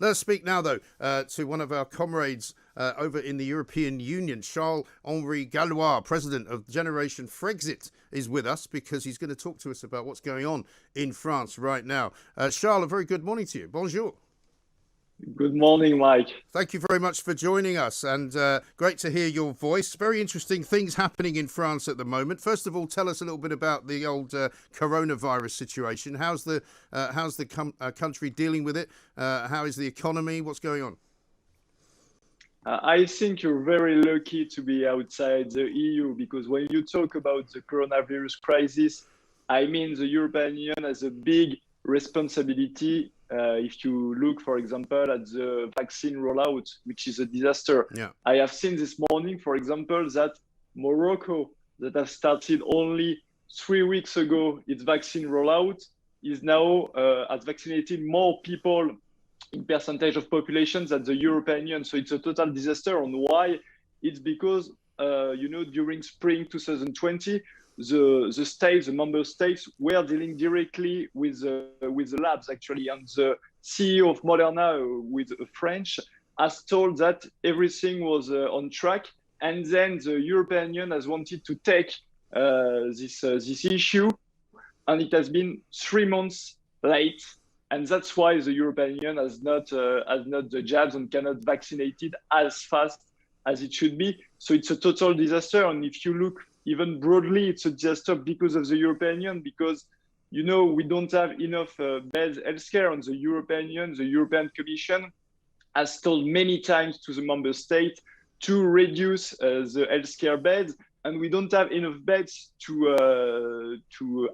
Let's speak now, though, to one of our comrades over in the European Union. Charles-Henri Gallois, president of Generation Frexit, is with us because he's going to talk to us about what's going on in France right now. Charles, a very good morning to you. Bonjour. Good morning, Mike. Thank you very much for joining us, and great to hear your voice. Very interesting things happening in France at the moment. First of all, tell us a little bit about the old coronavirus situation. How's the country dealing with it? How is the economy? What's going on? I think you're very lucky to be outside the EU because when you talk about the coronavirus crisis, I mean the European Union has a big responsibility. If you look, for example, at the vaccine rollout, which is a disaster. Yeah. I have seen this morning, for example, that Morocco, that has started only 3 weeks ago its vaccine rollout, is now has vaccinated more people in percentage of population than the European Union. So it's a total disaster. And why? It's because, during spring 2020, the states, the member states, were dealing directly with the labs, actually. And the CEO of Moderna, with French, has told that everything was on track. And then the European Union has wanted to take this issue, and it has been 3 months late. And that's why the European Union has not the jabs and cannot vaccinate it as fast as it should be. So it's a total disaster. And if you look even broadly, it's a disaster because of the European Union, because, we don't have enough beds healthcare. And the European Union, the European Commission, has told many times to the member state to reduce the healthcare beds. And we don't have enough beds to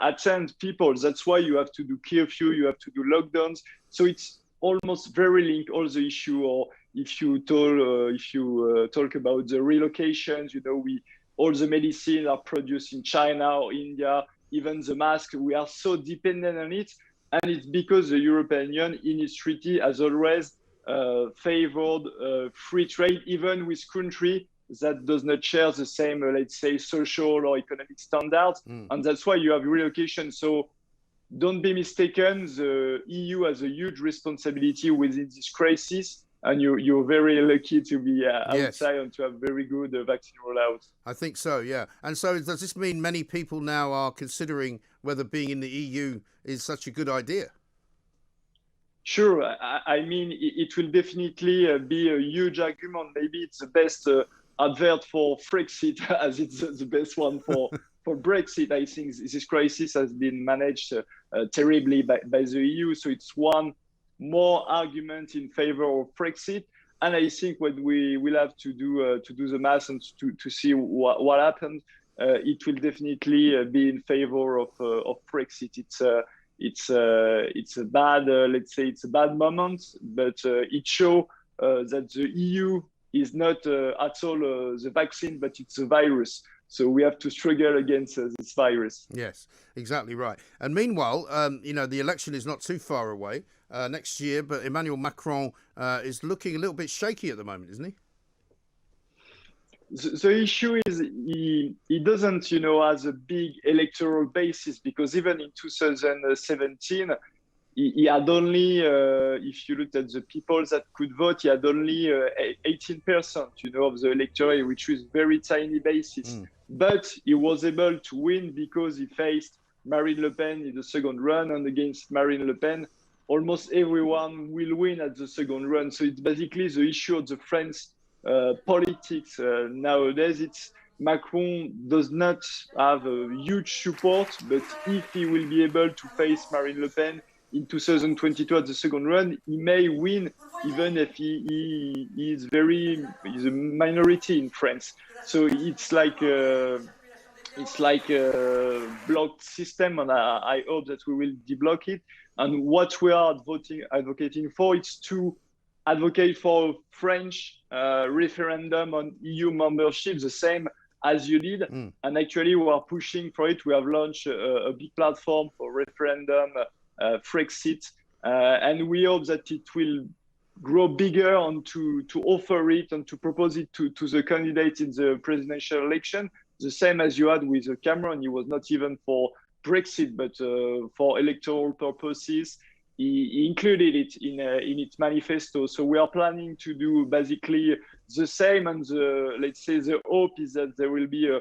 attend people. That's why you have to do curfew, you have to do lockdowns. So it's almost very linked, all the issue. Or if you talk about the relocations, all the medicine are produced in China or India, even the mask, we are so dependent on it. And it's because the European Union in its treaty has always favored free trade, even with countries that does not share the same, let's say, social or economic standards. And that's why you have relocation. So don't be mistaken, the EU has a huge responsibility within this crisis. And you're very lucky to be outside and to have very good vaccine rollout. I think so, yeah. And so does this mean many people now are considering whether being in the EU is such a good idea? Sure. I mean, it will definitely be a huge argument. Maybe it's the best advert for Frexit as it's the best one for Brexit. I think this crisis has been managed terribly by the EU. So it's one more argument in favor of Brexit. And I think what we will have to do the math and to see what happens, it will definitely be in favor of Brexit. It's a bad, let's say, it's a bad moment, but it shows that the EU is not at all the vaccine, but it's a virus. So we have to struggle against this virus. Yes, exactly right. And meanwhile, the election is not too far away next year, but Emmanuel Macron is looking a little bit shaky at the moment, isn't he? The issue is he doesn't, has a big electoral basis, because even in 2017, he had only, if you looked at the people that could vote, he had only 18%, of the electorate, which is very tiny basis. But he was able to win because he faced Marine Le Pen in the second run, and against Marine Le Pen, almost everyone will win at the second run. So it's basically the issue of the French politics nowadays. It's Macron does not have a huge support, but if he will be able to face Marine Le Pen in 2022 at the second run, he may win, even if he is a minority in France. So it's like a blocked system, and I hope that we will deblock it. And what we are advocating for, it's to advocate for a French referendum on EU membership, the same as you did. And actually, we are pushing for it. We have launched a big platform for referendum, Frexit, and we hope that it will grow bigger and to offer it and to propose it to the candidate in the presidential election, the same as you had with Cameron. He was not even for Brexit, but for electoral purposes. he included it in its manifesto. So we are planning to do basically the same, and let's say the hope is that there will be a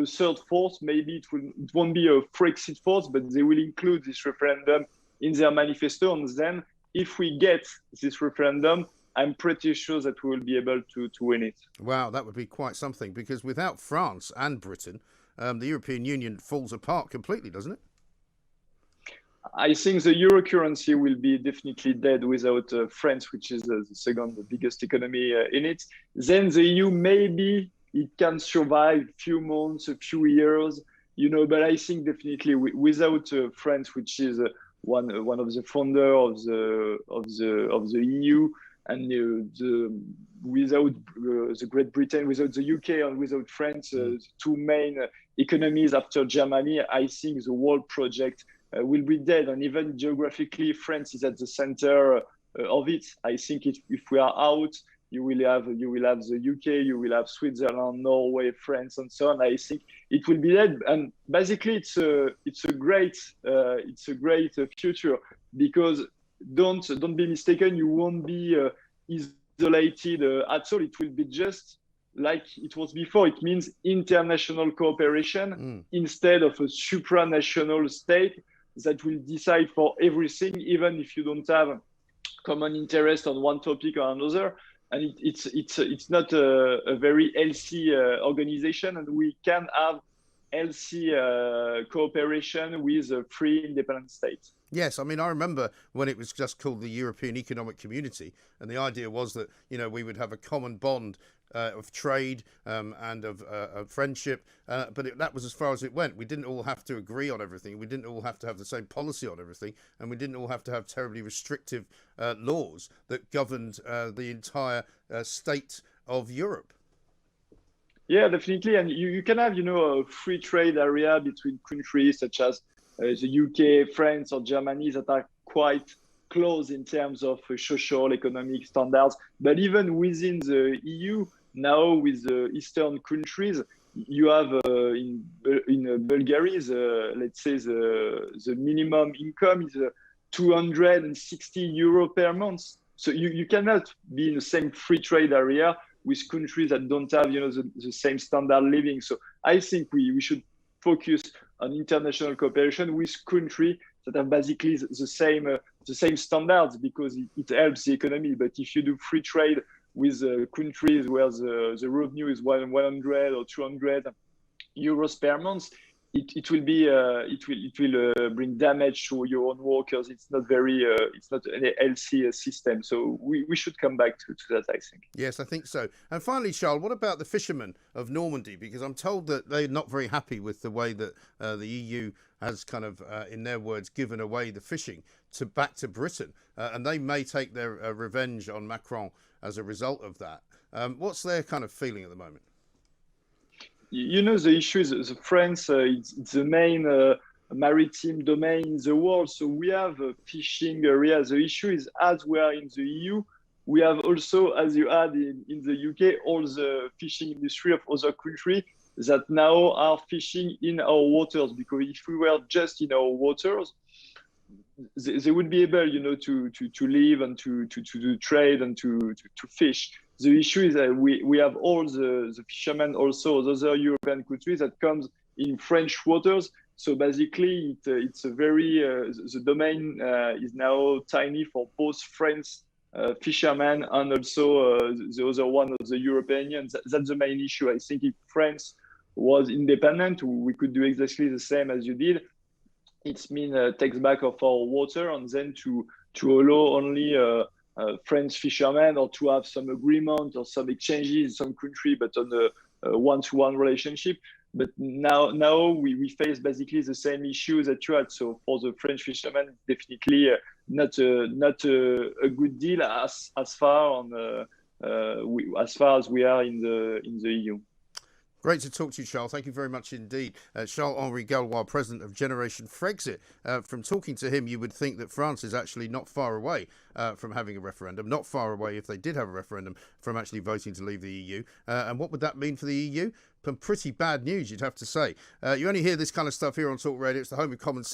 third force. Maybe it won't be a Frexit force, but they will include this referendum in their manifesto. And then if we get this referendum, I'm pretty sure that we will be able to win it. Wow, that would be quite something, because without France and Britain, the European Union falls apart completely, doesn't it? I think the euro currency will be definitely dead without France, which is the second biggest economy in it. Then the EU, maybe it can survive a few months, a few years, but I think definitely without France, which is one of the founder of the EU, and without the Great Britain, without the UK, and without France, the two main economies after Germany, I think the world project will be dead. And even geographically, France is at the center of it. I think if we are out, you will have the UK, you will have Switzerland, Norway, France, and so on. I think it will be dead. And basically, it's a great future, because don't be mistaken, you won't be isolated at all. It will be just like it was before. It means international cooperation instead of a supranational state that will decide for everything, even if you don't have common interest on one topic or another. And it's not a very healthy organization, and we can have healthy cooperation with free independent states. Yes, I mean, I remember when it was just called the European Economic Community, and the idea was that, we would have a common bond of trade and of friendship, but that was as far as it went. We didn't all have to agree on everything. We didn't all have to have the same policy on everything, and we didn't all have to have terribly restrictive laws that governed the entire state of Europe. Yeah, definitely. And you can have, a free trade area between countries such as the UK, France, or Germany that are quite close in terms of social, economic standards. But even within the EU, now with the Eastern countries, you have in Bulgaria, let's say the minimum income is 260 euro per month. So you cannot be in the same free trade area with countries that don't have the same standard living. So I think we should focus on international cooperation with countries that have basically the same standards, because it helps the economy. But if you do free trade with countries where the revenue is 100 or 200 euros per month, it will bring damage to your own workers. It's not a healthy system. So we should come back to that, I think. Yes, I think so. And finally, Charles, what about the fishermen of Normandy? Because I'm told that they're not very happy with the way that the EU has kind of, in their words, given away the fishing back to Britain, and they may take their revenge on Macron as a result of that. What's their kind of feeling at the moment? The issue is France. It's the main maritime domain in the world. So we have a fishing area. The issue is, as we are in the EU, we have also, as you had in the UK, all the fishing industry of other countries that now are fishing in our waters. Because if we were just in our waters, they would be able, to live and to do trade and to fish. The issue is that we have all the fishermen also, other European countries that comes in French waters. So basically, it's a very the domain is now tiny for both French fishermen and also the other one of the Europeans. That's the main issue. I think if France was independent, we could do exactly the same as you did. It's takes back of our water, and then to allow only French fishermen, or to have some agreement or some exchanges in some country, but on a one-to-one relationship. But now we face basically the same issue that you had. So for the French fishermen, definitely not a good deal as far as we are in the EU. Great to talk to you, Charles. Thank you very much indeed. Charles-Henri Gallois, president of Generation Frexit. From talking to him, you would think that France is actually not far away from having a referendum, not far away, if they did have a referendum, from actually voting to leave the EU. And what would that mean for the EU? Some pretty bad news, you'd have to say. You only hear this kind of stuff here on Talk Radio. It's the home of common sense.